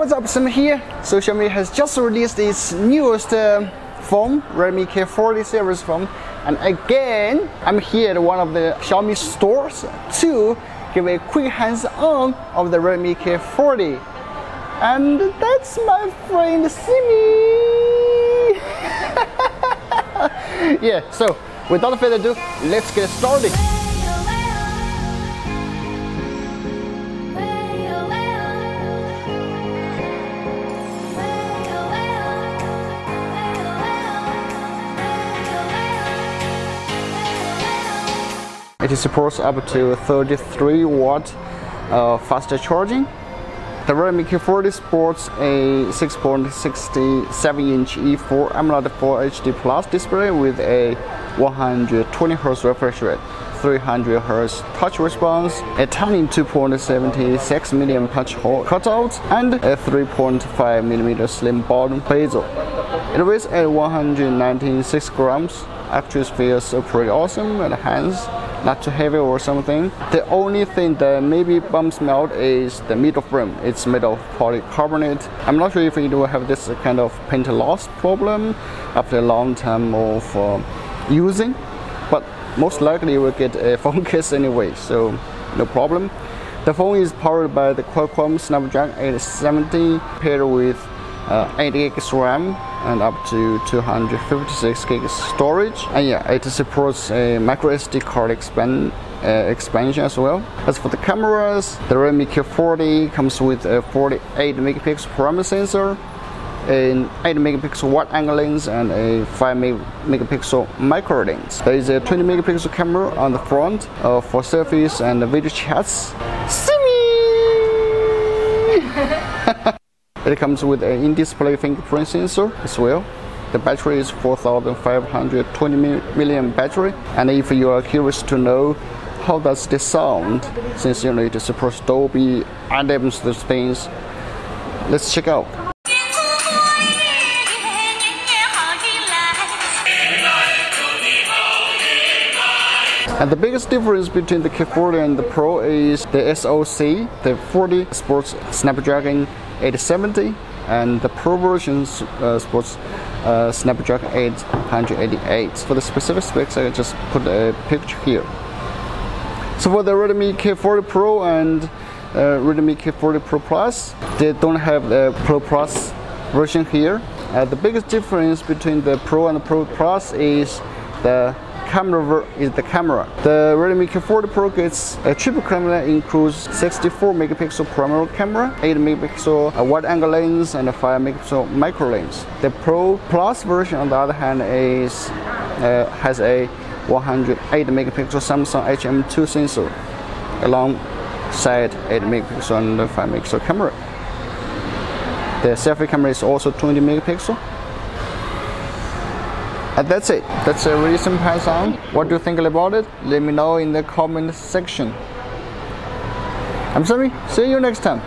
what's up, Sam here. So Xiaomi has just released its newest phone, Redmi K40 series phone, and again I'm here at one of the Xiaomi stores to give a quick hands-on of the Redmi K40, and that's my friend Simi. Yeah, so without further ado, let's get started. It supports up to 33 watt faster charging. The Redmi K40 sports a 6.67-inch E4 AMOLED Full HD Plus display with a 120Hz refresh rate, 300Hz touch response, a tiny 2.76 mm punch hole cutout, and a 3.5 mm slim bottom bezel. It weighs at 196 grams. Actually feels pretty awesome in the hands, not too heavy or something. The only thing that maybe bumps me out is the middle frame. It's made of polycarbonate. I'm not sure if you will have this kind of paint loss problem after a long time of using, but most likely you will get a phone case anyway, so no problem. The phone is powered by the Qualcomm Snapdragon 870 paired with 8 GB RAM and up to 256 GB storage, and yeah, it supports a micro SD card expansion as well. As for the cameras, the Redmi K40 comes with a 48 megapixel primary sensor, an 8 megapixel wide-angle lens, and a 5 megapixel micro lens. There is a 20 megapixel camera on the front for selfies and video chats. It comes with an in-display fingerprint sensor as well. The battery is 4520 mAh battery, and if you are curious to know how does this sound, since you know it supports Dolby, Atmos, those things, let's check out. And the biggest difference between the K40 and the Pro is the SoC. The 40 sports Snapdragon 870, and the Pro version sports Snapdragon 888. For the specific specs, I just put a picture here. So for the Redmi K40 Pro and Redmi K40 Pro Plus, they don't have the Pro Plus version here. The biggest difference between the Pro and the Pro Plus is the camera. The Redmi K40 Pro gets a triple camera, includes 64 megapixel primary camera, 8 megapixel wide-angle lens, and a 5 megapixel micro lens. The Pro Plus version, on the other hand, has a 108 megapixel Samsung HM2 sensor alongside 8 megapixel and 5 megapixel camera. The selfie camera is also 20 megapixel. And that's it. That's a really simple hands-on. What do you think about it? Let me know in the comment section. I'm Sammy. See you next time.